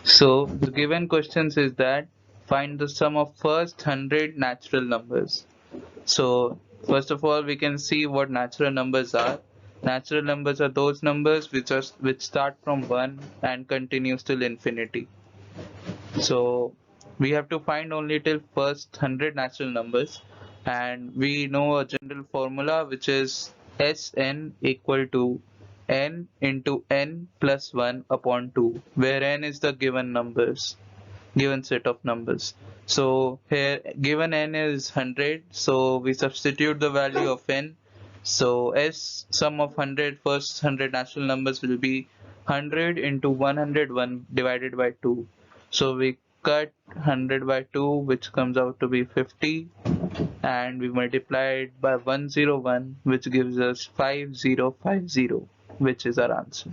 So the given questions is that find the sum of first 100 natural numbers. So first of all, we can see what natural numbers are. Natural numbers are those numbers which start from 1 and continues till infinity. So we have to find only till first 100 natural numbers, and we know a general formula which is Sn equal to n into n plus 1 upon 2, where n is the given set of numbers. So here given n is 100, so we substitute the value of n. So S sum of 100 first 100 natural numbers will be 100 into 101 divided by 2. So we cut 100 by 2, which comes out to be 50, and we multiply it by 101, which gives us 5050, which is our answer.